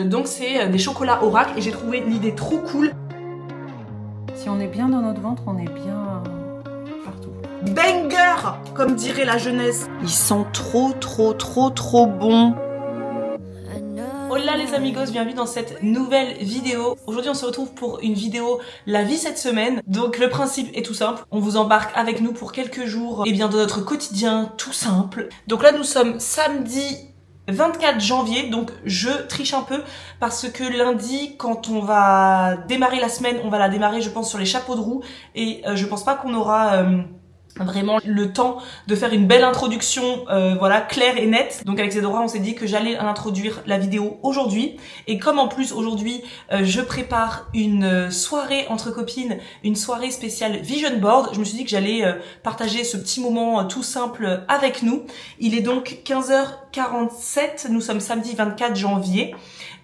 Donc c'est des chocolats Oracle et j'ai trouvé l'idée trop cool. Si on est bien dans notre ventre, on est bien partout. Banger, comme dirait la jeunesse. Ils sentent trop bon. Hola les amigos, bienvenue dans cette nouvelle vidéo. Aujourd'hui on se retrouve pour une vidéo La vie cette semaine. Donc le principe est tout simple, on vous embarque avec nous pour quelques jours et bien dans notre quotidien tout simple. Donc là nous sommes samedi 24 janvier, donc je triche un peu parce que lundi quand on va démarrer la semaine, on va la démarrer je pense sur les chapeaux de roue et je pense pas qu'on aura vraiment le temps de faire une belle introduction voilà claire et nette. Donc avec Zedora on s'est dit que j'allais introduire la vidéo aujourd'hui et comme en plus aujourd'hui je prépare une soirée entre copines, une soirée spéciale vision board, je me suis dit que j'allais partager ce petit moment tout simple avec nous. Il est donc 15h47, nous sommes samedi 24 janvier.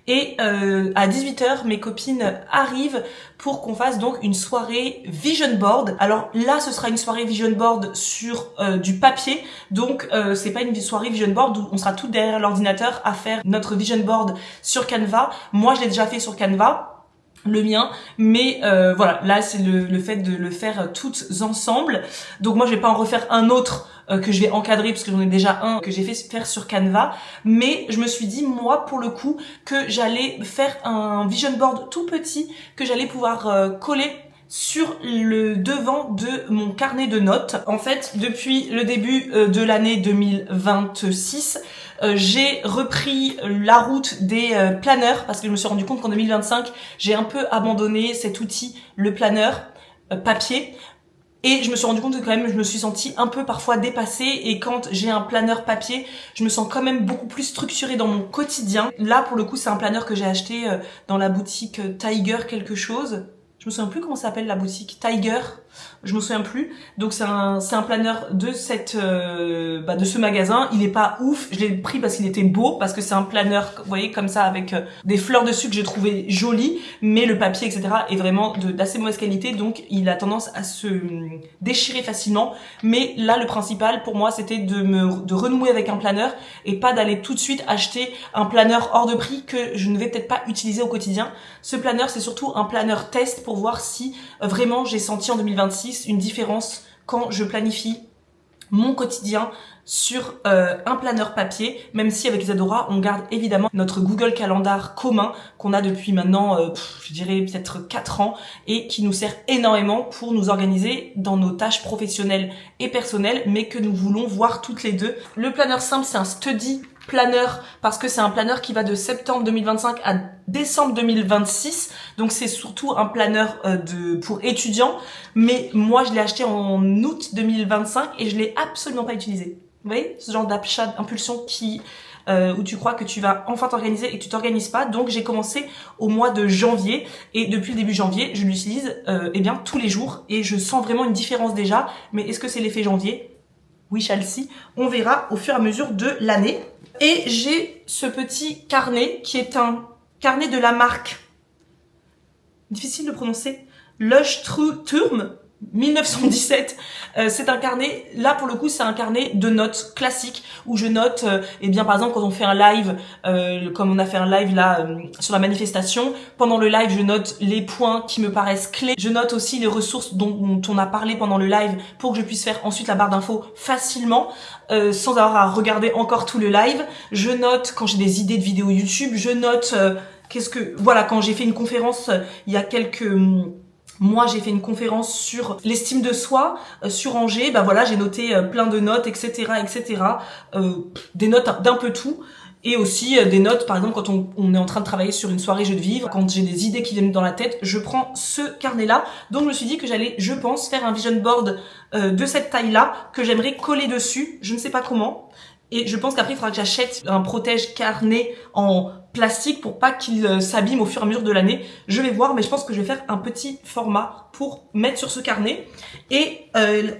Et à 18h, mes copines arrivent pour qu'on fasse donc une soirée vision board. Alors là, ce sera une soirée vision board sur du papier. Donc c'est pas une soirée vision board où on sera toutes derrière l'ordinateur à faire notre vision board sur Canva. Moi, je l'ai déjà fait sur Canva, le mien, mais voilà, là c'est le fait de le faire toutes ensemble. Donc moi je vais pas en refaire un autre que je vais encadrer parce que j'en ai déjà un que j'ai fait faire sur Canva, mais je me suis dit moi pour le coup que j'allais faire un vision board tout petit que j'allais pouvoir coller sur le devant de mon carnet de notes. En fait, depuis le début de l'année 2026, j'ai repris la route des planeurs parce que je me suis rendu compte qu'en 2025, j'ai un peu abandonné cet outil, le planeur papier. Et je me suis rendu compte que quand même je me suis sentie un peu parfois dépassée et quand j'ai un planeur papier, je me sens quand même beaucoup plus structurée dans mon quotidien. Là pour le coup c'est un planeur que j'ai acheté dans la boutique Tiger quelque chose. Je me souviens plus comment s'appelle la boutique, Tiger, je me souviens plus. Donc c'est un planeur de cette de ce magasin. Il est pas ouf, je l'ai pris parce qu'il était beau, parce que c'est un planeur, vous voyez, comme ça avec des fleurs dessus que j'ai trouvé joli, mais le papier etc est vraiment d'assez mauvaise qualité, donc il a tendance à se déchirer facilement. Mais là le principal pour moi c'était de renouer avec un planeur et pas d'aller tout de suite acheter un planeur hors de prix que je ne vais peut-être pas utiliser au quotidien. Ce planeur c'est surtout un planeur test pour voir si vraiment j'ai senti en 2026 une différence quand je planifie mon quotidien sur un planeur papier, même si avec Isadora on garde évidemment notre Google Calendar commun qu'on a depuis maintenant je dirais peut-être 4 ans et qui nous sert énormément pour nous organiser dans nos tâches professionnelles et personnelles, mais que nous voulons voir toutes les deux. Le planeur simple c'est un study planeur parce que c'est un planeur qui va de septembre 2025 à décembre 2026, donc c'est surtout un planeur pour étudiants, mais moi je l'ai acheté en août 2025 et je l'ai absolument pas utilisé. Vous voyez ce genre d'achat d'impulsion où tu crois que tu vas enfin t'organiser et que tu t'organises pas. Donc j'ai commencé au mois de janvier et depuis le début janvier je l'utilise eh bien tous les jours et je sens vraiment une différence déjà. Mais est-ce que c'est l'effet janvier? We shall see. On verra au fur et à mesure de l'année. Et j'ai ce petit carnet qui est un carnet de la marque, difficile de prononcer, Leuchtturm 1917. C'est un carnet, là pour le coup c'est un carnet de notes classique où je note, eh bien par exemple quand on fait un live, comme on a fait un live là sur la manifestation, pendant le live je note les points qui me paraissent clés, je note aussi les ressources dont on a parlé pendant le live pour que je puisse faire ensuite la barre d'infos facilement, sans avoir à regarder encore tout le live. Je note quand j'ai des idées de vidéos YouTube, je note voilà, quand j'ai fait une conférence il y a quelques moi, j'ai fait une conférence sur l'estime de soi sur Angers. Bah voilà, j'ai noté plein de notes, etc., etc. Des notes d'un peu tout. Et aussi des notes, par exemple, quand on est en train de travailler sur une soirée jeu de vivre, quand j'ai des idées qui viennent dans la tête, je prends ce carnet-là. Donc, je me suis dit que j'allais, je pense, faire un vision board de cette taille-là, que j'aimerais coller dessus. Je ne sais pas comment. Et je pense qu'après, il faudra que j'achète un protège carnet en plastique pour pas qu'il s'abîme au fur et à mesure de l'année. Je vais voir, mais je pense que je vais faire un petit format pour mettre sur ce carnet. Et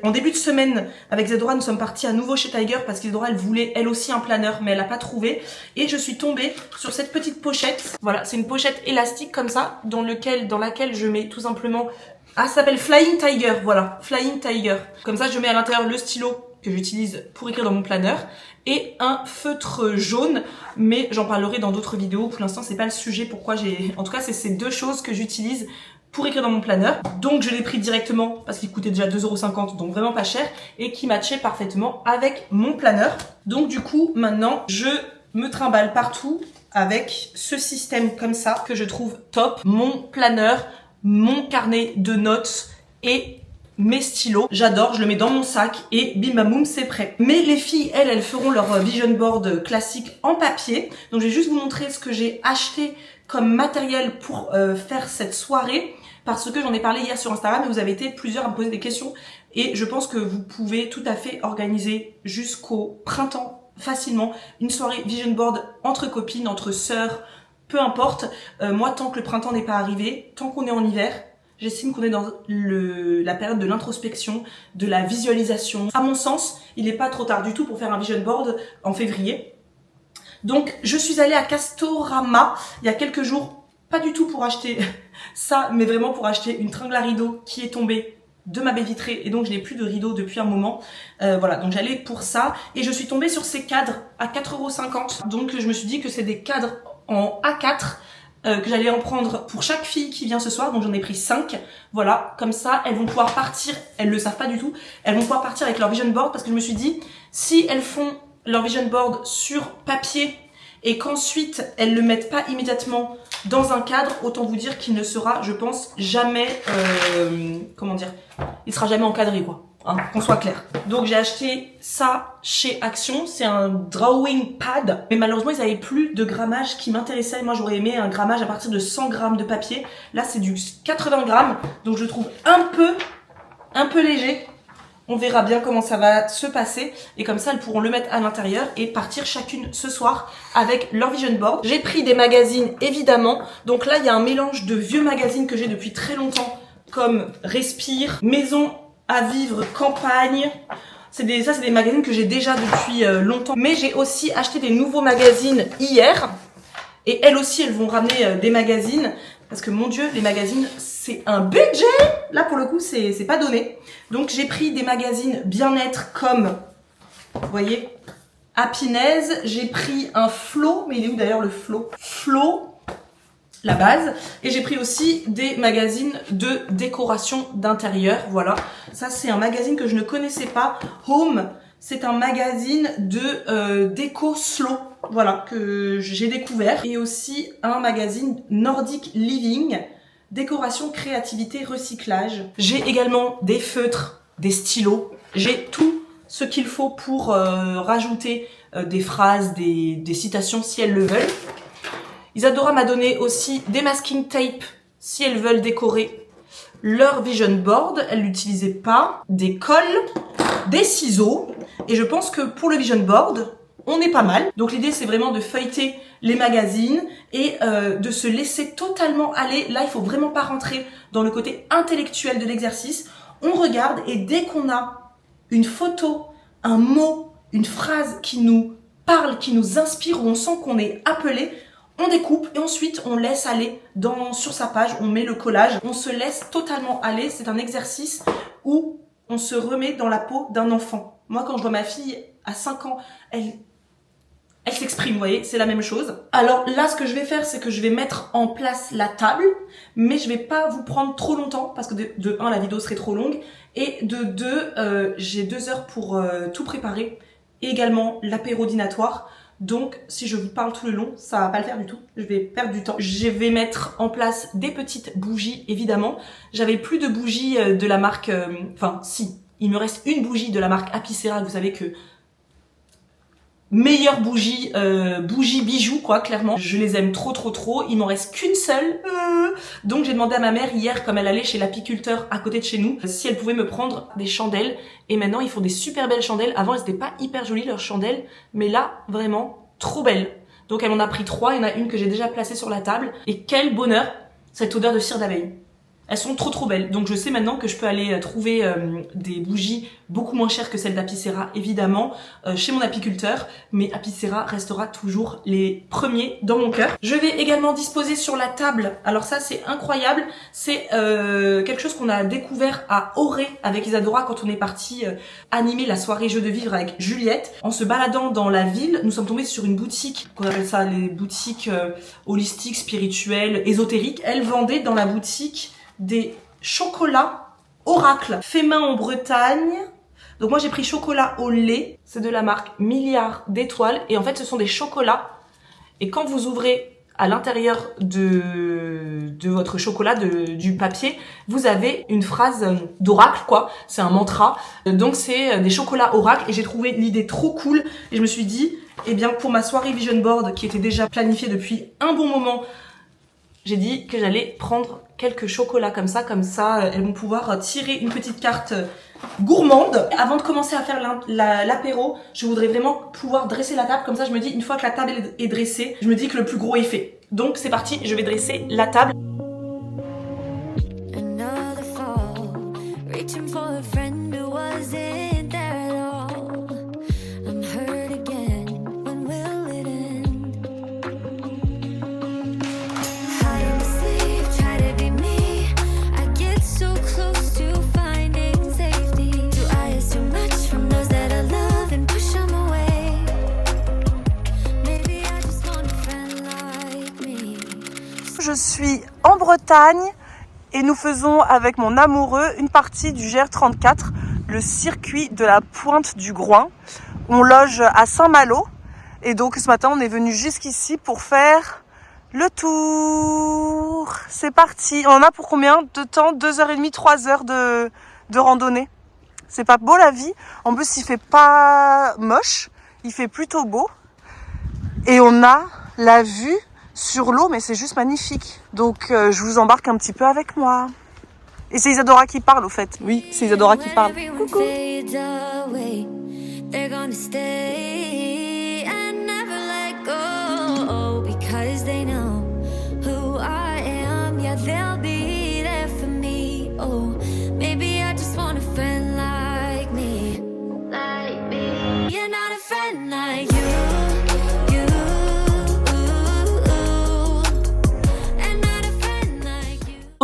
en début de semaine, avec Zedora, nous sommes partis à nouveau chez Tiger parce qu'Isadora, elle voulait elle aussi un planeur, mais elle a pas trouvé. Et je suis tombée sur cette petite pochette. Voilà, c'est une pochette élastique comme ça, dans laquelle je mets tout simplement... Ah, ça s'appelle Flying Tiger, voilà, Flying Tiger. Comme ça, je mets à l'intérieur le stylo que j'utilise pour écrire dans mon planeur et un feutre jaune, mais j'en parlerai dans d'autres vidéos. Pour l'instant, c'est pas le sujet pourquoi en tout cas, c'est ces deux choses que j'utilise pour écrire dans mon planeur. Donc je l'ai pris directement parce qu'il coûtait déjà 2,50 €, donc vraiment pas cher, et qui matchait parfaitement avec mon planeur. Donc du coup, maintenant, je me trimballe partout avec ce système comme ça que je trouve top. Mon planeur, mon carnet de notes et mes stylos, j'adore, je le mets dans mon sac et bim bam boum, c'est prêt. Mais les filles, elles feront leur vision board classique en papier. Donc je vais juste vous montrer ce que j'ai acheté comme matériel pour faire cette soirée, parce que j'en ai parlé hier sur Instagram et vous avez été plusieurs à me poser des questions et je pense que vous pouvez tout à fait organiser jusqu'au printemps facilement une soirée vision board entre copines, entre sœurs, peu importe. Moi, tant que le printemps n'est pas arrivé, tant qu'on est en hiver, j'estime qu'on est dans la période de l'introspection, de la visualisation. À mon sens, il n'est pas trop tard du tout pour faire un vision board en février. Donc, je suis allée à Castorama il y a quelques jours, pas du tout pour acheter ça, mais vraiment pour acheter une tringle à rideaux qui est tombée de ma baie vitrée et donc je n'ai plus de rideaux depuis un moment. Voilà, donc j'allais pour ça et je suis tombée sur ces cadres à 4,50 €. Donc je me suis dit que c'est des cadres en A4 que j'allais en prendre pour chaque fille qui vient ce soir, donc j'en ai pris 5. Voilà, comme ça elles vont pouvoir partir, elles le savent pas du tout, elles vont pouvoir partir avec leur vision board, parce que je me suis dit, si elles font leur vision board sur papier et qu'ensuite elles le mettent pas immédiatement dans un cadre, autant vous dire qu'il ne sera, je pense, jamais, comment dire, il sera jamais encadré, quoi, hein, qu'on soit clair. Donc j'ai acheté ça chez Action, c'est un drawing pad, mais malheureusement ils avaient plus de grammage qui m'intéressait. Moi j'aurais aimé un grammage à partir de 100 grammes de papier, là c'est du 80 grammes, donc je trouve un peu léger. On verra bien comment ça va se passer et comme ça elles pourront le mettre à l'intérieur et partir chacune ce soir avec leur vision board. J'ai pris des magazines évidemment, donc là il y a un mélange de vieux magazines que j'ai depuis très longtemps comme Respire, Maison à vivre, Campagne. Ça c'est des magazines que j'ai déjà depuis longtemps, mais j'ai aussi acheté des nouveaux magazines hier et elles aussi elles vont ramener des magazines. Parce que mon Dieu, les magazines, c'est un budget. Là, pour le coup, c'est pas donné. Donc, j'ai pris des magazines bien-être comme, vous voyez, Happiness. J'ai pris un Flow. Mais il est où d'ailleurs le Flow? Flow, la base. Et j'ai pris aussi des magazines de décoration d'intérieur. Voilà. Ça, c'est un magazine que je ne connaissais pas. Home, c'est un magazine de déco slow. Voilà, que j'ai découvert. Et aussi un magazine Nordic Living, décoration, créativité, recyclage. J'ai également des feutres, des stylos. J'ai tout ce qu'il faut pour rajouter des phrases, des citations si elles le veulent. Isadora m'a donné aussi des masking tape si elles veulent décorer leur vision board. Elle l'utilisait pas. Des cols, des ciseaux. Et je pense que pour le vision board, on est pas mal. Donc l'idée c'est vraiment de feuilleter les magazines et de se laisser totalement aller. Là il faut vraiment pas rentrer dans le côté intellectuel de l'exercice. On regarde et dès qu'on a une photo, un mot, une phrase qui nous parle, qui nous inspire, où on sent qu'on est appelé, on découpe et ensuite on laisse aller sur sa page, on met le collage, on se laisse totalement aller. C'est un exercice où on se remet dans la peau d'un enfant. Moi quand je vois ma fille à 5 ans, elle s'exprime, vous voyez, c'est la même chose. Alors là, ce que je vais faire, c'est que je vais mettre en place la table, mais je vais pas vous prendre trop longtemps, parce que de 1, la vidéo serait trop longue, et de 2, j'ai 2 heures pour tout préparer, et également l'apéro dînatoire. Donc, si je vous parle tout le long, ça va pas le faire du tout. Je vais perdre du temps. Je vais mettre en place des petites bougies, évidemment. J'avais plus de bougies de la marque... Enfin, si, il me reste une bougie de la marque Apicera, vous savez que... meilleure bougie, bougie bijoux quoi, clairement. Je les aime trop. Il m'en reste qu'une seule. Donc j'ai demandé à ma mère hier, comme elle allait chez l'apiculteur à côté de chez nous, si elle pouvait me prendre des chandelles. Et maintenant ils font des super belles chandelles. Avant elles étaient pas hyper jolies leurs chandelles, mais là vraiment trop belles. Donc elle m'en a pris 3, il y en a une que j'ai déjà placée sur la table. Et quel bonheur, cette odeur de cire d'abeille. Elles sont trop belles. Donc je sais maintenant que je peux aller trouver des bougies beaucoup moins chères que celles d'Apicera, évidemment, chez mon apiculteur. Mais Apicera restera toujours les premiers dans mon cœur. Je vais également disposer sur la table, alors ça c'est incroyable, c'est quelque chose qu'on a découvert à Auray avec Isadora quand on est parti animer la soirée jeux de vivre avec Juliette. En se baladant dans la ville, nous sommes tombés sur une boutique, qu'on appelle ça les boutiques holistiques, spirituelles, ésotériques. Elle vendait dans la boutique des chocolats Oracle, fait main en Bretagne. Donc moi j'ai pris chocolat au lait, c'est de la marque Milliard d'Étoiles, et en fait ce sont des chocolats, et quand vous ouvrez à l'intérieur de votre chocolat, du papier, vous avez une phrase d'oracle, quoi. C'est un mantra. Donc c'est des chocolats oracle, et j'ai trouvé l'idée trop cool, et je me suis dit, eh bien pour ma soirée vision board qui était déjà planifiée depuis un bon moment, j'ai dit que j'allais prendre quelques chocolats comme ça, elles vont pouvoir tirer une petite carte gourmande. Avant de commencer à faire l'apéro, je voudrais vraiment pouvoir dresser la table, comme ça je me dis, une fois que la table est dressée, je me dis que le plus gros est fait. Donc c'est parti, je vais dresser la table. Je suis en Bretagne et nous faisons avec mon amoureux une partie du GR34, le circuit de la Pointe du Groin. On loge à Saint-Malo et donc ce matin on est venu jusqu'ici pour faire le tour. C'est parti. On en a pour combien de temps? 2h30, 3h de randonnée. C'est pas beau la vie. En plus il fait pas moche, il fait plutôt beau. Et on a la vue sur l'eau, mais c'est juste magnifique. Donc je vous embarque un petit peu avec moi. Et c'est Isadora qui parle au fait. Oui, c'est Isadora qui parle. Coucou.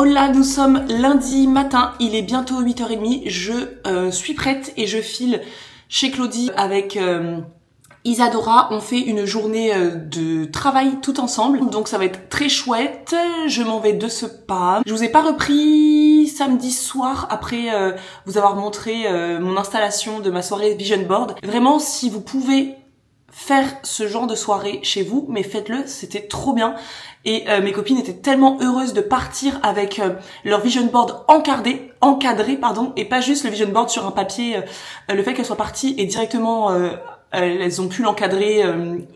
Hola, nous sommes lundi matin, il est bientôt 8h30, je suis prête et je file chez Claudie avec Isadora. On fait une journée de travail tout ensemble, donc ça va être très chouette. Je m'en vais de ce pas. Je vous ai pas repris samedi soir après vous avoir montré mon installation de ma soirée vision board. Vraiment, si vous pouvez faire ce genre de soirée chez vous, mais faites-le, c'était trop bien. Et mes copines étaient tellement heureuses de partir avec leur vision board encadré, et pas juste le vision board sur un papier. Le fait qu'elles soient parties et directement elles ont pu l'encadrer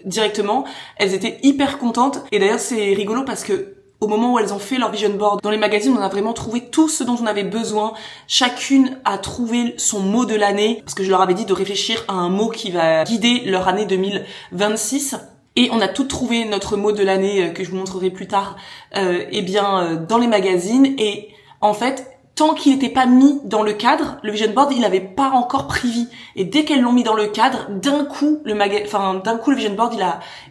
directement, elles étaient hyper contentes. Et d'ailleurs c'est rigolo parce que au moment où elles ont fait leur vision board, dans les magazines, on a vraiment trouvé tout ce dont on avait besoin. Chacune a trouvé son mot de l'année, parce que je leur avais dit de réfléchir à un mot qui va guider leur année 2026. Et on a toutes trouvé notre mot de l'année, que je vous montrerai plus tard, dans les magazines. Et en fait, tant qu'il n'était pas mis dans le cadre, le vision board, il n'avait pas encore pris vie. Et dès qu'elles l'ont mis dans le cadre, d'un coup, le vision board,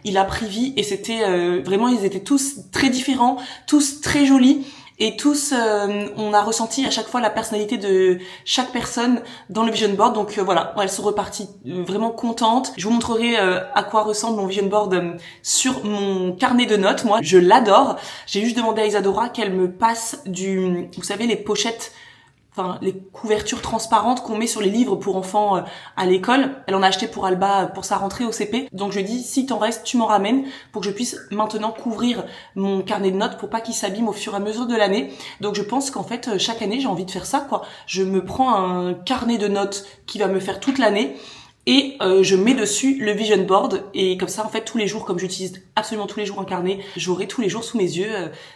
il a pris vie. Et c'était vraiment, ils étaient tous très différents, tous très jolis. Et tous, on a ressenti à chaque fois la personnalité de chaque personne dans le vision board. Donc voilà, elles sont reparties vraiment contentes. Je vous montrerai à quoi ressemble mon vision board sur mon carnet de notes. Moi, je l'adore. J'ai juste demandé à Isadora qu'elle me passe vous savez, les pochettes, les couvertures transparentes qu'on met sur les livres pour enfants à l'école. Elle en a acheté pour Alba pour sa rentrée au CP. Donc je lui ai dit, si t'en reste, tu m'en ramènes pour que je puisse maintenant couvrir mon carnet de notes pour pas qu'il s'abîme au fur et à mesure de l'année. Donc je pense qu'en fait, chaque année, j'ai envie de faire ça, quoi. Je me prends un carnet de notes qui va me faire toute l'année. Et je mets dessus le vision board, et comme ça en fait tous les jours, comme j'utilise absolument tous les jours un carnet, j'aurai tous les jours sous mes yeux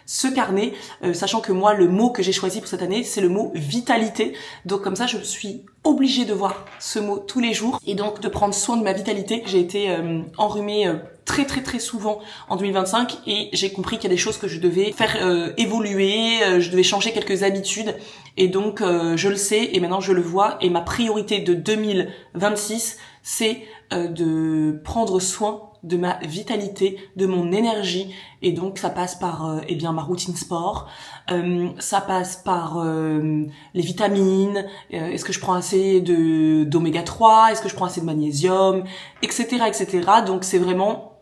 ce carnet, sachant que moi le mot que j'ai choisi pour cette année c'est le mot vitalité. Donc comme ça je suis obligée de voir ce mot tous les jours et donc de prendre soin de ma vitalité. J'ai été enrhumée très souvent en 2025 et j'ai compris qu'il y a des choses que je devais faire évoluer, je devais changer quelques habitudes et donc je le sais et maintenant je le vois et ma priorité de 2026 c'est de prendre soin de ma vitalité, de mon énergie et donc ça passe par eh bien ma routine sport, ça passe par les vitamines, est-ce que je prends assez de d'oméga 3, est-ce que je prends assez de magnésium, etc. Donc c'est vraiment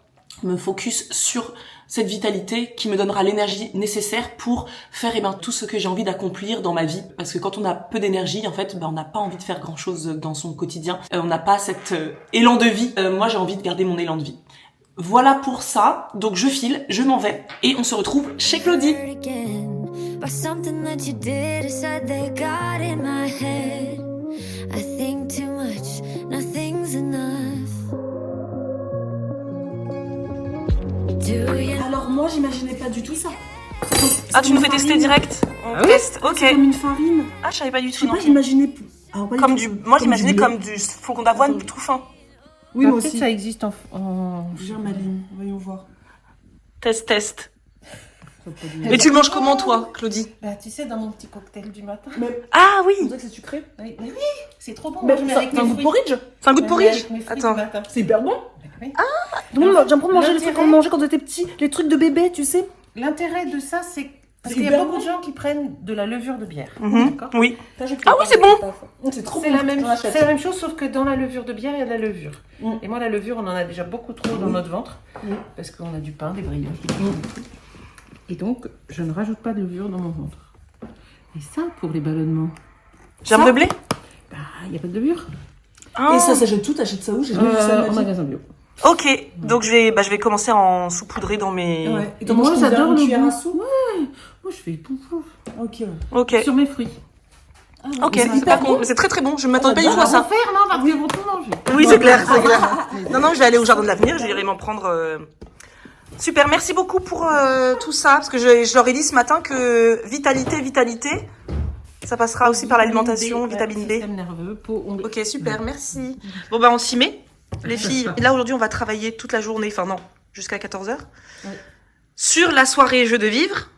me focus sur cette vitalité qui me donnera l'énergie nécessaire pour faire tout ce que j'ai envie d'accomplir dans ma vie. Parce que quand on a peu d'énergie, en fait, on n'a pas envie de faire grand chose dans son quotidien. On n'a pas cet élan de vie. Moi, j'ai envie de garder mon élan de vie. Voilà pour ça. Donc je file, je m'en vais et on se retrouve chez Claudie. Alors moi j'imaginais pas du tout ça. Ah, tu nous fais tester direct? On teste, ok. C'est comme une farine. Ah, je savais pas du tout. Je sais pas, j'imaginais. Comme moi j'imaginais comme du flocon d'avoine tout fin. Oui, moi Peut-être aussi. ça existe en... Germaline, voyons voir. Test. Mais tu le manges comment toi, Claudie? Bah, tu sais, dans mon petit cocktail du matin. Mais Ah oui, on dirait que c'est sucré. Oui, mais oui, c'est trop bon. Mais Moi, je mets ça- avec c'est un mes goût de fruits. porridge. c'est un goût de Je mets porridge. avec mes fruits Attends. du matin. C'est hyper bon. Oui. Donc j'ai l'impression de manger les trucs l'intérêt- qu'on mangeait quand on était petit, les trucs de bébé, tu sais. L'intérêt de ça, c'est parce C'est qu'il y a hyper beaucoup de bon. gens qui prennent de la levure de bière. Mhm. D'accord. Oui. Ah oui, c'est bon. C'est trop C'est bon. la même, j'en achète. c'est la même chose, sauf que dans la levure de bière, il y a de la levure. Mm. Et moi, la levure, on en a déjà beaucoup trop dans notre ventre, parce qu'on a du pain, des brioches, des trucs. Et donc, je ne rajoute pas de levure dans mon ventre. Et ça, pour les ballonnements, Germe de blé. bah, il n'y a pas de levure. Ah. Et ça s'achète tout, t'achètes ça où? J'ai jamais vu ça de En ma vie. magasin bio. Ok, donc je vais commencer à en saupoudrer dans mes. Ouais. Et Et t'en moi, manges combien? j'adore Une le cuillère goût. à soupe? Moi, je fais pouf pouf. Ok. Ouais. Ok. Sur mes fruits. Ah, ouais. Ok, Mais c'est hyper bon. c'est très bon. Je m'attendais pas du tout à j'adore. ça. Faire, non, parce qu'ils vont tout manger. Oui, c'est clair. Non, je vais aller au jardin de l'avenir. J'irai m'en prendre. Super, merci beaucoup pour tout ça parce que je leur ai dit ce matin que vitalité, ça passera aussi par l'alimentation, vitamine B. Système nerveux, peau, ongles. Ok, super, merci. Bon bah on s'y met, les filles. Et là aujourd'hui on va travailler toute la journée, enfin non, jusqu'à 14h. Ouais. Sur la soirée jeu de vivre,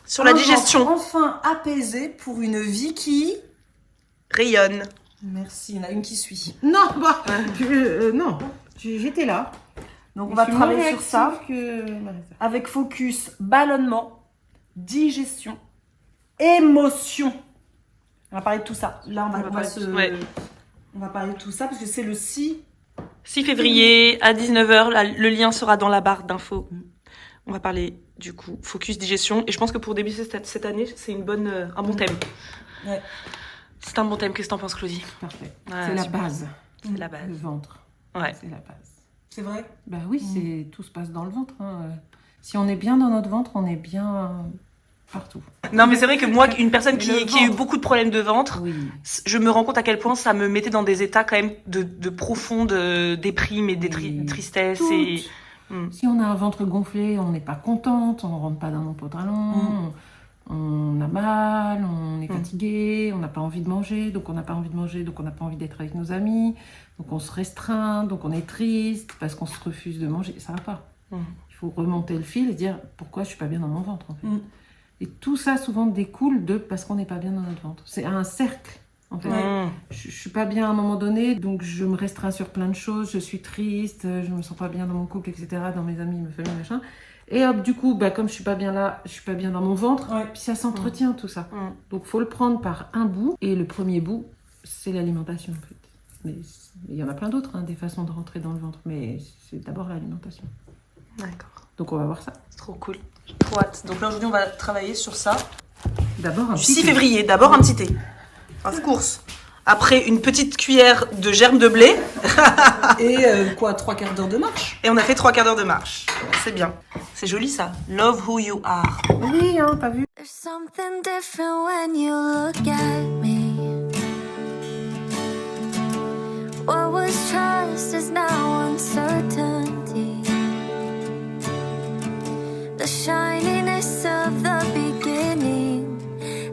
sur la digestion. Enfin apaisé pour une vie qui... Rayonne. Merci, il y en a une qui suit. Non, bah, non, j'étais là. Donc on va travailler sur ça Que... avec focus ballonnement, digestion, émotion. On va parler de tout ça. Là on va parler de tout ça parce que c'est le 6. 6 février à 19h, le lien sera dans la barre d'infos. On va parler du coup focus digestion et je pense que pour débuter cette année c'est un bon thème. Ouais. C'est un bon thème, qu'est-ce que t'en penses Claudie? Parfait. Ouais, C'est la super. base. C'est la base. Le ventre. Ouais. C'est la base. C'est vrai? Bah oui, tout se passe dans le ventre. Hein. Si on est bien dans notre ventre, on est bien partout. Non mais c'est vrai que moi, une personne Mais qui le a eu ventre. beaucoup de problèmes de ventre, Oui. je me rends compte à quel point ça me mettait dans des états quand même de profonde déprime et de Oui. tristesse. Toutes. Et... Si on a un ventre gonflé, on n'est pas contente, on rentre pas dans nos pantalons, on a mal, on est fatigué, on n'a pas envie de manger, donc on n'a pas envie de manger, donc on n'a pas envie d'être avec nos amis, donc on se restreint, donc on est triste parce qu'on se refuse de manger, ça va pas. Il faut remonter le fil et dire pourquoi je suis pas bien dans mon ventre en fait. Et tout ça souvent découle de parce qu'on n'est pas bien dans notre ventre. C'est un cercle en fait. Je suis pas bien à un moment donné, donc je me restreins sur plein de choses, je suis triste, je me sens pas bien dans mon couple, etc., dans mes amis, ma famille, machin. Et hop, du coup, bah, comme je suis pas bien là, je suis pas bien dans mon ventre, puis ça s'entretient tout ça. Donc faut le prendre par un bout, et le premier bout, c'est l'alimentation en fait. Mais il y en a plein d'autres, hein, des façons de rentrer dans le ventre, mais c'est d'abord l'alimentation. D'accord. Donc on va voir ça. C'est trop cool. J'ai trop hâte. Donc là aujourd'hui on va travailler sur ça. D'abord un 6 petit février, d'abord un petit thé. Of course. Après une petite cuillère de germe de blé. Et 3/4 d'heure de marche. Et on a fait 3 quarts d'heure de marche. C'est bien. C'est joli ça. Love who you are. Oui, hein, t'as vu? There's something different when you look at me. What was trust is now uncertainty. The shininess of the beginning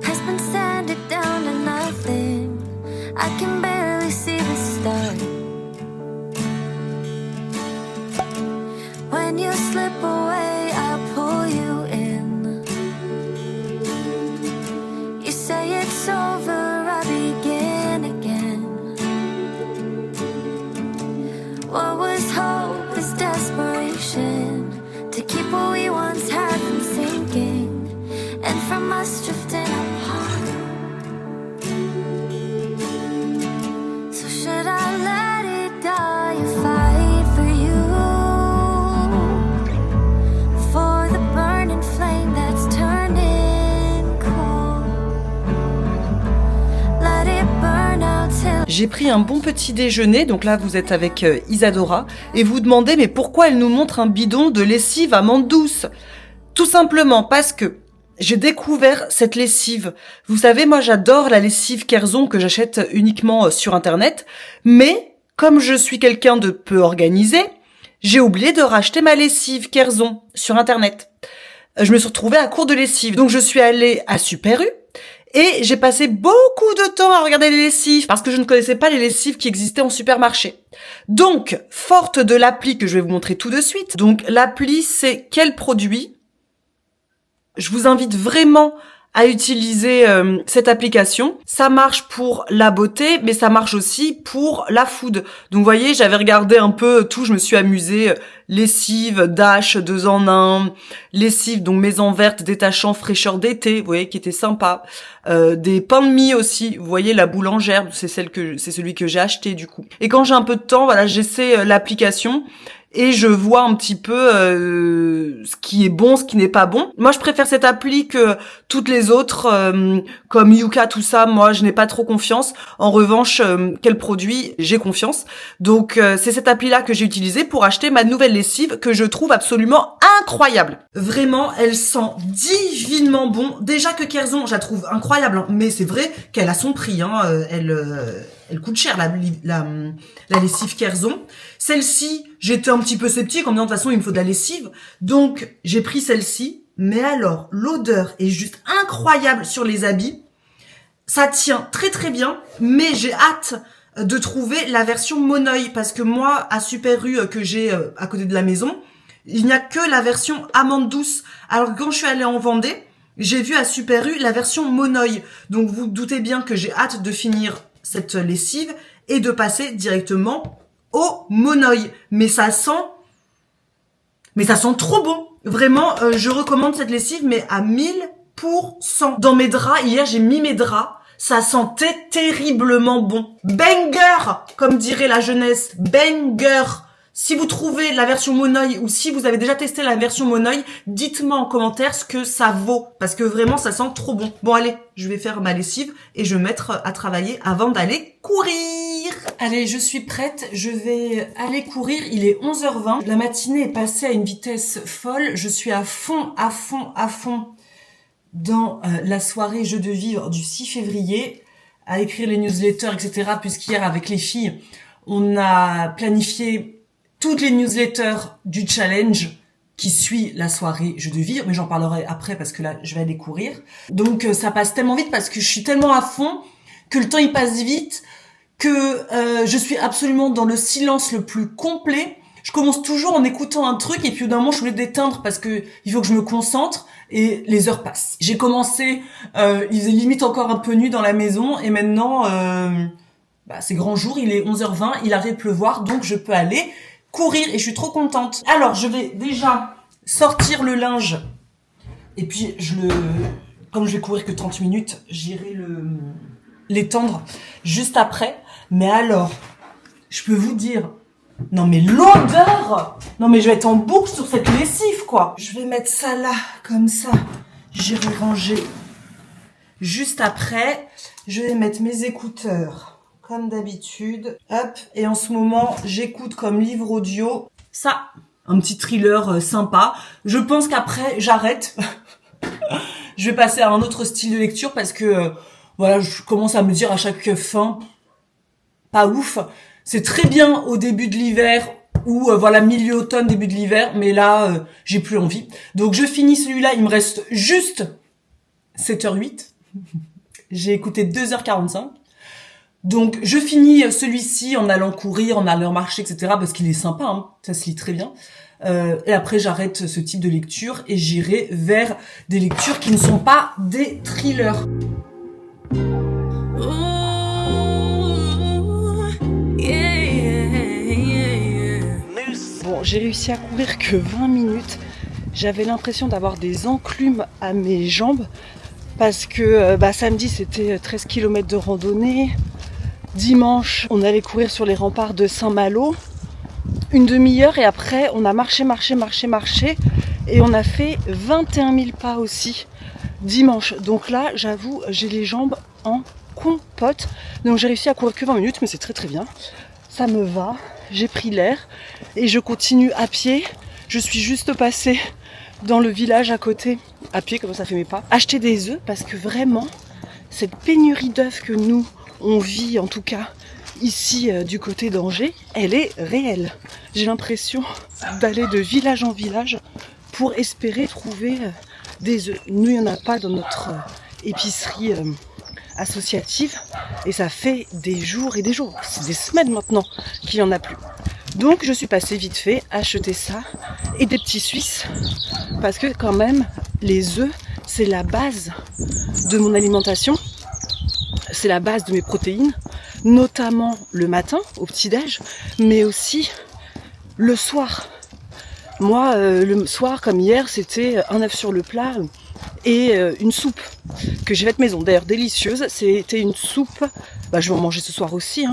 has been sanded down to nothing. I can barely see the start. and from us drifting apart. So should I let it die or fight for you? For the burning flame that's turning cold. Let it burn out till J'ai pris un bon petit déjeuner, donc là vous êtes avec Isadora, et vous demandez mais pourquoi elle nous montre un bidon de lessive amande douce? Tout simplement parce que j'ai découvert cette lessive. Vous savez, moi j'adore la lessive Kerzon que j'achète uniquement sur internet, mais comme je suis quelqu'un de peu organisé, j'ai oublié de racheter ma lessive Kerzon sur internet. Je me suis retrouvée à court de lessive, donc je suis allée à Super U. Et j'ai passé beaucoup de temps à regarder les lessives parce que je ne connaissais pas les lessives qui existaient en supermarché. Donc, forte de l'appli que je vais vous montrer tout de suite. Donc, l'appli, c'est Quel produit ? Je vous invite vraiment à utiliser cette application. Ça marche pour la beauté, mais ça marche aussi pour la food. Donc, vous voyez, j'avais regardé un peu tout, je me suis amusée. Lessive, Dash, 2 en 1. Lessive, donc maison verte, détachant, fraîcheur d'été, vous voyez, qui était sympa. Des pains de mie aussi, vous voyez, la boulangère, c'est celui que j'ai acheté du coup. Et quand j'ai un peu de temps, voilà, j'essaie l'application. Et je vois un petit peu ce qui est bon, ce qui n'est pas bon. Moi, je préfère cette appli que toutes les autres, comme Yuka, tout ça. Moi, je n'ai pas trop confiance. En revanche, Quel produit, j'ai confiance. Donc, c'est cette appli-là que j'ai utilisée pour acheter ma nouvelle lessive que je trouve absolument incroyable. Vraiment, elle sent divinement bon. Déjà que Kerzon, je la trouve incroyable, hein, mais c'est vrai qu'elle a son prix. Hein, elle coûte cher, la lessive Kerzon. Celle-ci, j'étais un petit peu sceptique en me disant de toute façon, il me faut de la lessive. Donc, j'ai pris celle-ci. Mais alors, l'odeur est juste incroyable sur les habits. Ça tient très très bien, mais j'ai hâte de trouver la version Monoeil. Parce que moi, à Super U que j'ai à côté de la maison, il n'y a que la version amande douce. Alors que quand je suis allée en Vendée, j'ai vu à Super U la version Monoeil. Donc, vous doutez bien que j'ai hâte de finir cette lessive et de passer directement au Monoeil. Mais ça sent trop bon. Vraiment, je recommande cette lessive, mais à 1000%. Dans mes draps, hier, j'ai mis mes draps. Ça sentait terriblement bon. Banger, comme dirait la jeunesse. Banger. Si vous trouvez la version Monoeil ou si vous avez déjà testé la version Monoeil, dites-moi en commentaire ce que ça vaut. Parce que vraiment, ça sent trop bon. Bon, allez, je vais faire ma lessive et je vais me mettre à travailler avant d'aller courir. Allez, je suis prête. Je vais aller courir. Il est 11h20. La matinée est passée à une vitesse folle. Je suis à fond dans la soirée Jeux de vivre du 6 février, à écrire les newsletters, etc. Puisqu'hier, avec les filles, on a planifié toutes les newsletters du challenge qui suit la soirée Jeux de vivre, mais j'en parlerai après parce que là, je vais aller courir. Donc, ça passe tellement vite parce que je suis tellement à fond que le temps, il passe vite, que je suis absolument dans le silence le plus complet. Je commence toujours en écoutant un truc et puis au bout d'un moment, je voulais d'éteindre parce que il faut que je me concentre et les heures passent. J'ai commencé, il faisait limite encore un peu nuit dans la maison et maintenant, c'est grand jour, il est 11h20, il arrête de pleuvoir, donc je peux aller courir et je suis trop contente. Alors, je vais déjà sortir le linge et puis comme je vais courir que 30 minutes, j'irai l'étendre juste après. Mais alors, je peux vous dire, non mais l'odeur! Non mais je vais être en boucle sur cette lessive quoi! Je vais mettre ça là, comme ça. J'irai ranger juste après. Je vais mettre mes écouteurs. Comme d'habitude, hop, et en ce moment, j'écoute comme livre audio, ça, un petit thriller sympa. Je pense qu'après, j'arrête. Je vais passer à un autre style de lecture parce que, voilà, je commence à me dire à chaque fin, pas ouf. C'est très bien au début de l'hiver ou, voilà, milieu automne, début de l'hiver, mais là, j'ai plus envie. Donc, je finis celui-là, il me reste juste 7h08. J'ai écouté 2h45. Donc, je finis celui-ci en allant courir, en allant marcher, etc. parce qu'il est sympa, hein, ça se lit très bien. Et après, j'arrête ce type de lecture et j'irai vers des lectures qui ne sont pas des thrillers. Bon, j'ai réussi à courir que 20 minutes. J'avais l'impression d'avoir des enclumes à mes jambes parce que samedi c'était 13 km de randonnée. Dimanche, on allait courir sur les remparts de Saint-Malo. Une demi-heure et après on a marché et on a fait 21 000 pas aussi dimanche. Donc là, j'avoue, j'ai les jambes en compote. Donc j'ai réussi à courir que 20 minutes, mais c'est très très bien. Ça me va, j'ai pris l'air et je continue à pied. Je suis juste passée dans le village à côté, à pied, comme ça fait mes pas, acheter des œufs parce que vraiment, cette pénurie d'œufs que nous, on vit en tout cas ici du côté d'Angers, elle est réelle. J'ai l'impression d'aller de village en village pour espérer trouver des œufs. Nous, il n'y en a pas dans notre épicerie associative et ça fait des jours et des jours, c'est des semaines maintenant qu'il n'y en a plus. Donc je suis passée vite fait acheter ça et des petits Suisses parce que quand même les œufs c'est la base de mon alimentation, c'est la base de mes protéines, notamment le matin au petit-déj, mais aussi le soir. Moi le soir comme hier c'était un œuf sur le plat et une soupe que j'ai faite maison, d'ailleurs délicieuse. C'était une soupe, je vais en manger ce soir aussi,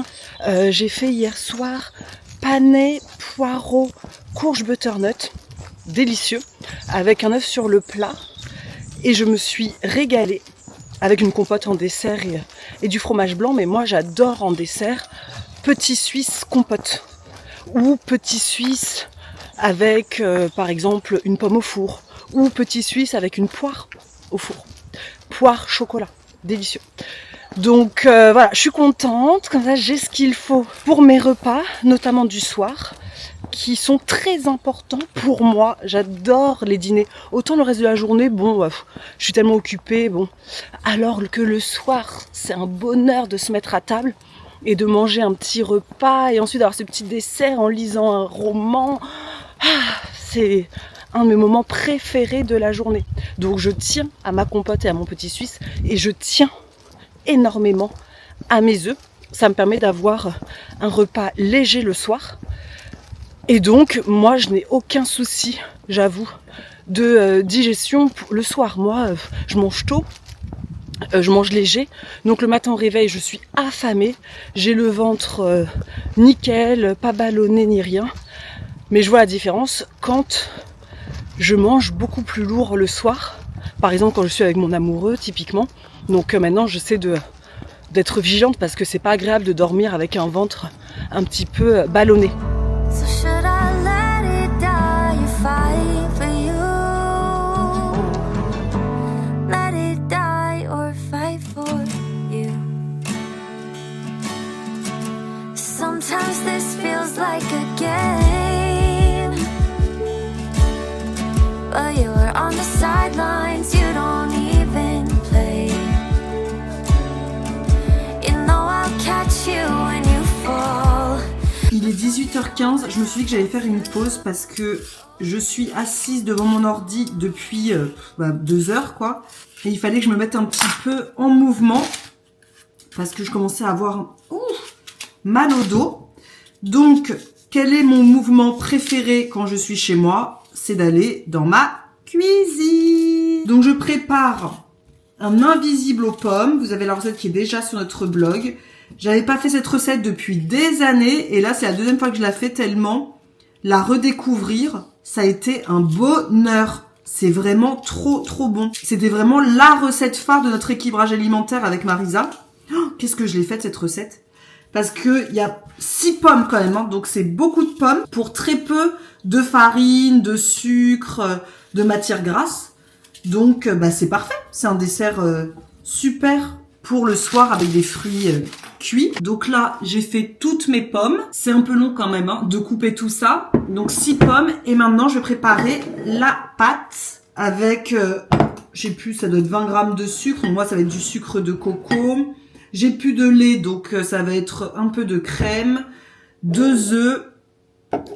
j'ai fait hier soir panais, poireaux, courge butternut, délicieux, avec un œuf sur le plat. Et je me suis régalée avec une compote en dessert et du fromage blanc. Mais moi, j'adore en dessert petit suisse compote ou petit suisse avec, par exemple, une pomme au four ou petit suisse avec une poire au four. Poire chocolat, délicieux. Donc voilà, je suis contente, comme ça j'ai ce qu'il faut pour mes repas, notamment du soir, qui sont très importants pour moi. J'adore les dîners. Autant le reste de la journée, je suis tellement occupée, alors que le soir, c'est un bonheur de se mettre à table et de manger un petit repas et ensuite d'avoir ce petit dessert en lisant un roman. C'est un de mes moments préférés de la journée. Donc je tiens à ma compote et à mon petit suisse et je tiens énormément à mes œufs. Ça me permet d'avoir un repas léger le soir. Et donc, moi, je n'ai aucun souci, j'avoue, de digestion le soir. Moi, je mange tôt, je mange léger. Donc le matin au réveil, je suis affamée. J'ai le ventre nickel, pas ballonné ni rien. Mais je vois la différence quand je mange beaucoup plus lourd le soir. Par exemple, quand je suis avec mon amoureux, typiquement. Donc maintenant, j'essaie d'être vigilante parce que c'est pas agréable de dormir avec un ventre un petit peu ballonné. So should I let it die or fight for you? Let it die or fight for you. Sometimes this feels like a game, but you are on the sidelines, you don't even play. You know I'll catch you when you fall. Il est 18h15, je me suis dit que j'allais faire une pause parce que je suis assise devant mon ordi depuis 2 heures quoi. Et il fallait que je me mette un petit peu en mouvement parce que je commençais à avoir mal au dos. Donc, quel est mon mouvement préféré quand je suis chez moi? C'est d'aller dans ma cuisine. Donc, je prépare un invisible aux pommes. Vous avez la recette qui est déjà sur notre blog. J'avais pas fait cette recette depuis des années et là c'est la deuxième fois que je la fais tellement la redécouvrir, ça a été un bonheur. C'est vraiment trop bon. C'était vraiment la recette phare de notre équilibrage alimentaire avec Marisa. Qu'est-ce que je l'ai faite cette recette? Parce que il y a 6 pommes quand même, donc c'est beaucoup de pommes pour très peu de farine, de sucre, de matière grasse. Donc c'est parfait. C'est un dessert super pour le soir avec des fruits cuits. Donc là, j'ai fait toutes mes pommes. C'est un peu long quand même de couper tout ça. Donc 6 pommes. Et maintenant, je vais préparer la pâte avec, je sais plus, ça doit être 20 grammes de sucre. Donc moi, ça va être du sucre de coco. J'ai plus de lait, donc ça va être un peu de crème, 2 œufs,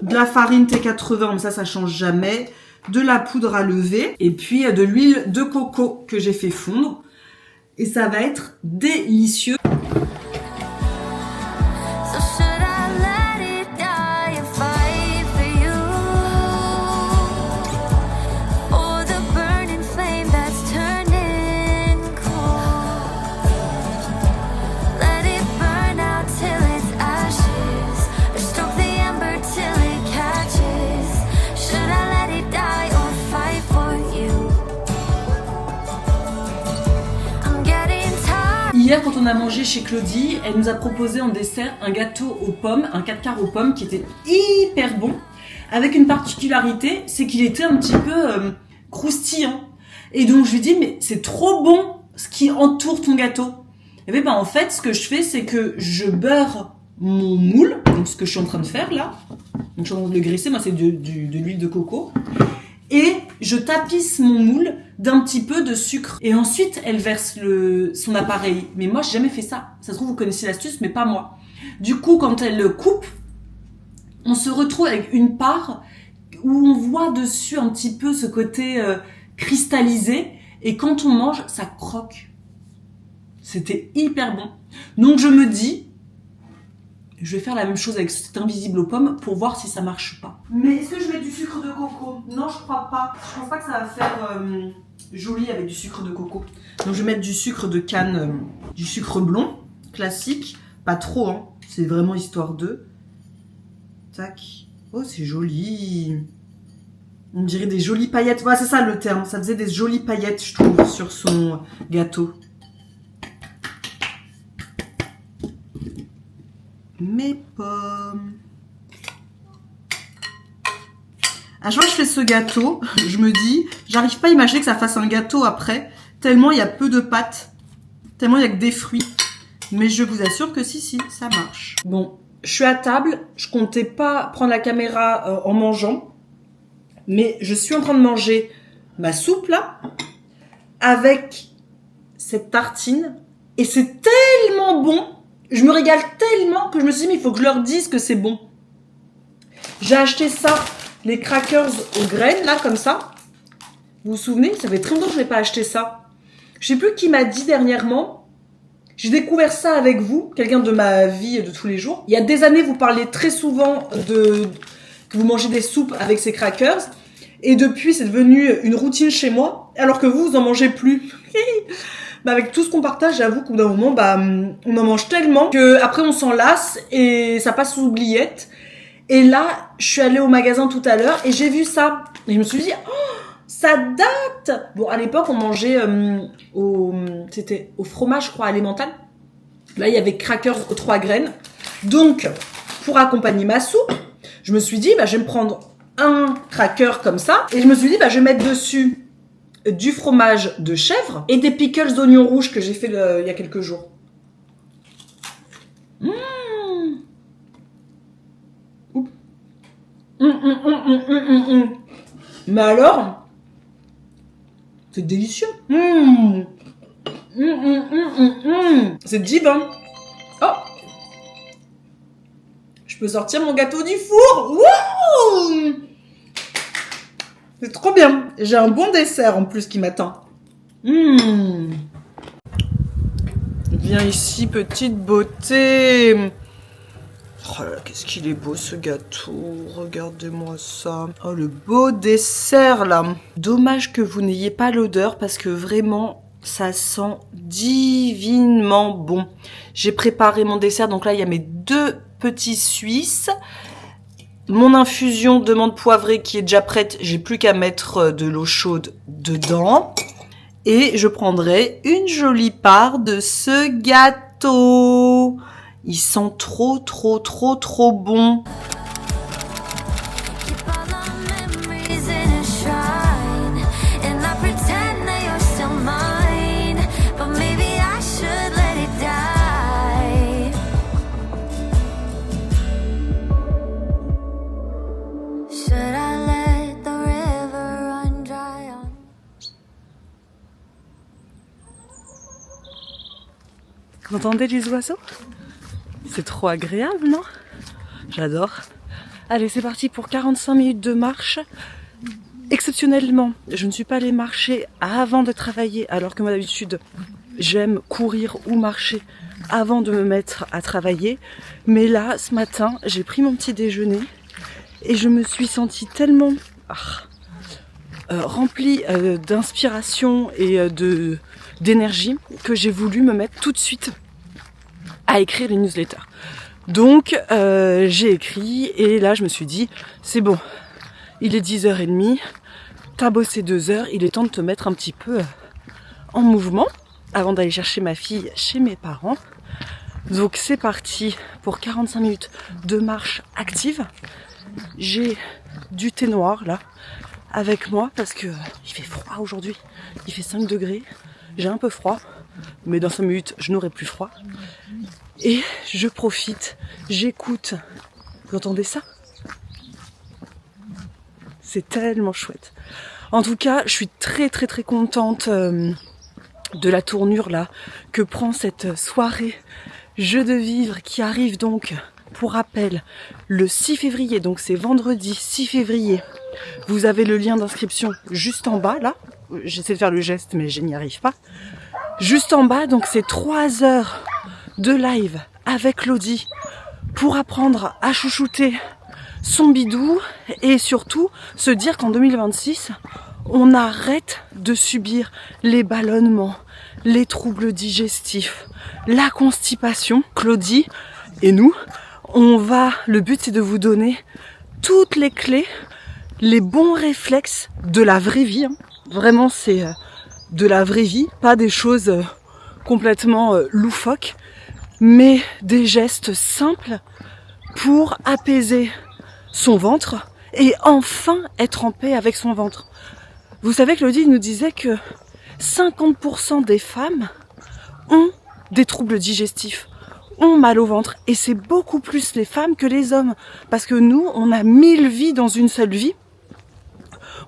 de la farine T80, mais ça change jamais, de la poudre à lever, et puis de l'huile de coco que j'ai fait fondre. Et ça va être délicieux. Hier, quand on a mangé chez Claudie, elle nous a proposé en dessert un gâteau aux pommes, un 4 quarts aux pommes qui était hyper bon, avec une particularité, c'est qu'il était un petit peu croustillant. Et donc je lui dis, mais c'est trop bon ce qui entoure ton gâteau. Et bien en fait, ce que je fais, c'est que je beurre mon moule, donc ce que je suis en train de faire là, donc je suis en train de le graisser, moi c'est de l'huile de coco, et je tapisse mon moule d'un petit peu de sucre. Et ensuite, elle verse son appareil. Mais moi, j'ai jamais fait ça. Ça se trouve, vous connaissez l'astuce, mais pas moi. Du coup, quand elle le coupe, on se retrouve avec une part où on voit dessus un petit peu ce côté cristallisé. Et quand on mange, ça croque. C'était hyper bon. Donc, je me dis, je vais faire la même chose avec cet invisible aux pommes pour voir si ça marche pas. Mais est-ce que je mets du sucre de coco? Non, je crois pas. Je pense pas que ça va faire joli avec du sucre de coco. Donc je vais mettre du sucre de canne, du sucre blond, classique. Pas trop, hein. C'est vraiment histoire de. Tac. Oh, c'est joli. On dirait des jolies paillettes. Voilà, c'est ça le terme. Ça faisait des jolies paillettes, je trouve, sur son gâteau. Mes pommes. À chaque fois que je fais ce gâteau, je me dis, j'arrive pas à imaginer que ça fasse un gâteau après, tellement il y a peu de pâte, tellement il y a que des fruits. Mais je vous assure que si, ça marche. Bon, je suis à table, je comptais pas prendre la caméra en mangeant, mais je suis en train de manger ma soupe là, avec cette tartine, et c'est tellement bon. Je me régale tellement que je me suis dit, mais il faut que je leur dise que c'est bon. J'ai acheté ça, les crackers aux graines, là, comme ça. Vous vous souvenez? Ça fait très longtemps que je n'ai pas acheté ça. Je sais plus qui m'a dit dernièrement. J'ai découvert ça avec vous, quelqu'un de ma vie de tous les jours. Il y a des années, vous parliez très souvent que vous mangez des soupes avec ces crackers. Et depuis, c'est devenu une routine chez moi, alors que vous en mangez plus. Bah avec tout ce qu'on partage, j'avoue qu'au bout d'un moment, on en mange tellement que après on s'en lasse et ça passe sous oubliette. Et là, je suis allée au magasin tout à l'heure et j'ai vu ça. Et je me suis dit, oh, ça date! Bon, à l'époque, on mangeait c'était au fromage, je crois, à l'emmental. Là, il y avait crackers aux 3 graines. Donc, pour accompagner ma soupe, je me suis dit, je vais me prendre un cracker comme ça. Et je me suis dit, je vais mettre dessus du fromage de chèvre et des pickles d'oignons rouges que j'ai fait il y a quelques jours. Mais alors, c'est délicieux. C'est divin. Oh, je peux sortir mon gâteau du four. Wouh! C'est trop bien. J'ai un bon dessert en plus qui m'attend. Viens ici, petite beauté. Oh là là, qu'est-ce qu'il est beau ce gâteau. Regardez-moi ça. Oh, le beau dessert là. Dommage que vous n'ayez pas l'odeur parce que vraiment, ça sent divinement bon. J'ai préparé mon dessert. Donc là, il y a mes 2 petits Suisses. Mon infusion de menthe poivrée qui est déjà prête, j'ai plus qu'à mettre de l'eau chaude dedans. Et je prendrai une jolie part de ce gâteau. Il sent trop bon. Vous entendez les oiseaux? C'est trop agréable, non? J'adore. Allez, c'est parti pour 45 minutes de marche. Exceptionnellement, je ne suis pas allée marcher avant de travailler, alors que moi d'habitude, j'aime courir ou marcher avant de me mettre à travailler. Mais là, ce matin, j'ai pris mon petit déjeuner et je me suis sentie tellement remplie d'inspiration et d'énergie que j'ai voulu me mettre tout de suite à écrire les newsletters. Donc j'ai écrit et là je me suis dit c'est bon, il est 10h30, t'as bossé 2 heures, il est temps de te mettre un petit peu en mouvement. avant d'aller chercher ma fille chez mes parents. Donc c'est parti pour 45 minutes de marche active. J'ai du thé noir là avec moi parce que il fait froid aujourd'hui. Il fait 5 degrés. J'ai un peu froid, mais dans 5 minutes je n'aurai plus froid. Et je profite, j'écoute. Vous entendez ça? C'est tellement chouette. En tout cas, je suis très contente de la tournure là que prend cette soirée Jeux de vivre qui arrive donc, pour rappel, le 6 février. Donc c'est vendredi 6 février. Vous avez le lien d'inscription juste en bas là. J'essaie de faire le geste mais je n'y arrive pas. Juste en bas, donc c'est 3 heures de live avec Claudie pour apprendre à chouchouter son bidou et surtout se dire qu'en 2026, on arrête de subir les ballonnements, les troubles digestifs, la constipation. Claudie et nous, le but c'est de vous donner toutes les clés, les bons réflexes de la vraie vie. Vraiment c'est de la vraie vie, pas des choses complètement loufoques, mais des gestes simples pour apaiser son ventre et enfin être en paix avec son ventre. Vous savez, Claudie nous disait que 50% des femmes ont des troubles digestifs, ont mal au ventre. Et c'est beaucoup plus les femmes que les hommes. Parce que nous, on a 1000 vies dans une seule vie.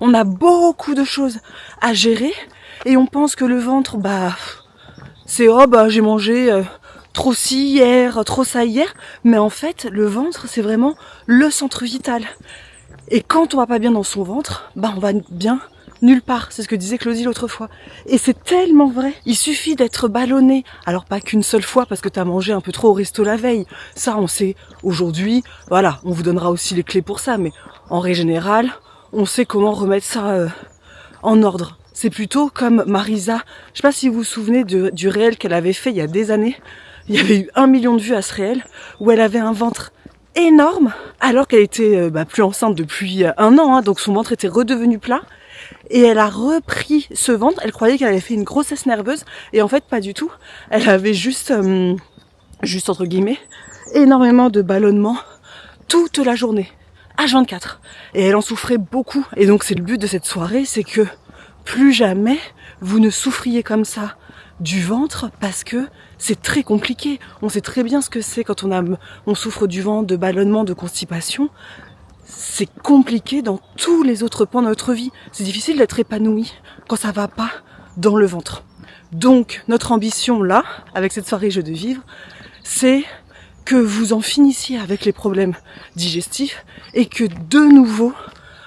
On a beaucoup de choses à gérer. Et on pense que le ventre, c'est j'ai mangé trop ci hier, trop ça hier. Mais en fait, le ventre, c'est vraiment le centre vital. Et quand on va pas bien dans son ventre, on va bien nulle part. C'est ce que disait Claudie l'autre fois. Et c'est tellement vrai. Il suffit d'être ballonné. Alors pas qu'une seule fois parce que t'as mangé un peu trop au resto la veille. Ça, on sait aujourd'hui. Voilà, on vous donnera aussi les clés pour ça. Mais en règle générale, on sait comment remettre ça en ordre. C'est plutôt comme Marisa. Je sais pas si vous vous souvenez du réel qu'elle avait fait il y a des années. Il y avait eu 1 million de vues à ce réel où elle avait un ventre énorme alors qu'elle était plus enceinte depuis 1 an. Donc son ventre était redevenu plat. Et elle a repris ce ventre, elle croyait qu'elle avait fait une grossesse nerveuse, et en fait pas du tout. Elle avait juste entre guillemets, énormément de ballonnements toute la journée, H24. Et elle en souffrait beaucoup. Et donc c'est le but de cette soirée, c'est que plus jamais vous ne souffriez comme ça du ventre, parce que c'est très compliqué. On sait très bien ce que c'est quand on souffre du ventre, de ballonnement, de constipation. C'est compliqué dans tous les autres pans de notre vie. C'est difficile d'être épanoui quand ça va pas dans le ventre. Donc, notre ambition là, avec cette soirée Jeux de vivre, c'est que vous en finissiez avec les problèmes digestifs et que de nouveau,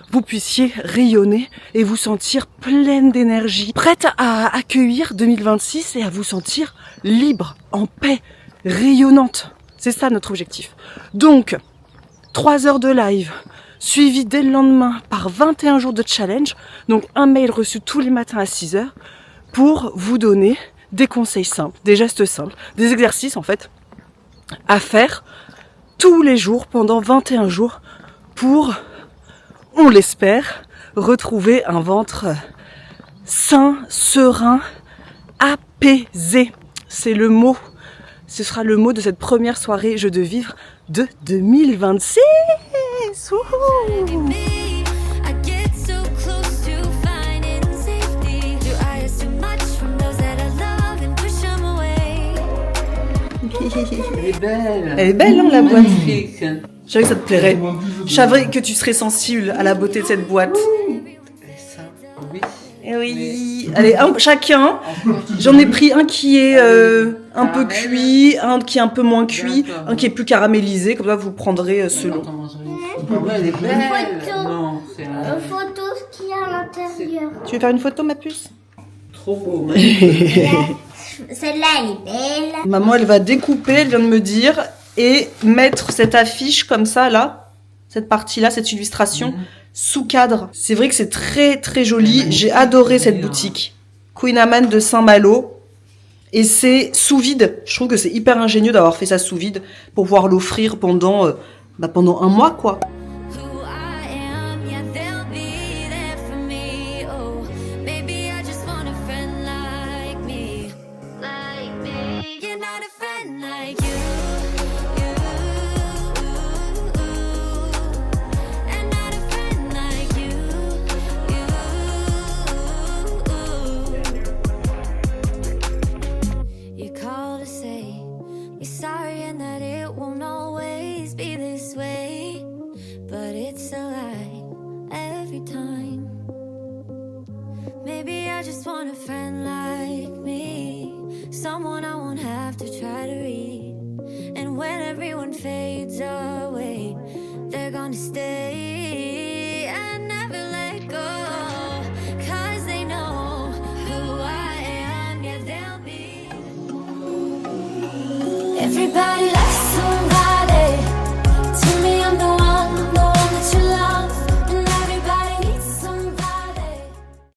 vous puissiez rayonner et vous sentir pleine d'énergie, prête à accueillir 2026 et à vous sentir libre, en paix, rayonnante. C'est ça notre objectif. Donc, 3 heures de live, suivi dès le lendemain par 21 jours de challenge, donc un mail reçu tous les matins à 6h, pour vous donner des conseils simples, des gestes simples, des exercices en fait, à faire tous les jours pendant 21 jours pour, on l'espère, retrouver un ventre sain, serein, apaisé. C'est le mot, ce sera le mot de cette première soirée Jeux de vivre de 2026. Wouhou. Elle est belle. Elle est belle, hein, la boîte. Magnifique. Je savais que ça te plairait. Je savais que tu serais sensible à la beauté de cette boîte. Et ça, oui. Eh oui. Allez, chacun. J'en ai pris un qui est un peu cuit, un qui est un peu moins cuit, un qui est plus caramélisé. Comme ça, vous prendrez selon. Elle est belle. Photo. Non, c'est Une photo ce qu'il y a à l'intérieur. Tu veux faire une photo, ma puce? trop beau. Celle-là, elle est belle. Maman, elle va découper, elle vient de me dire, et mettre cette affiche comme ça, là, cette partie-là, cette illustration, sous cadre. C'est vrai que c'est très très joli. J'ai adoré cette boutique. Queen Amman de Saint-Malo. Et c'est sous vide. Je trouve que c'est hyper ingénieux d'avoir fait ça sous vide pour pouvoir l'offrir pendant 1 mois, quoi. Maybe I just want a friend like me, someone I won't have to try to read. And when everyone fades away, they're gonna stay and never let go. 'Cause they know who I am, yeah, they'll be. Everybody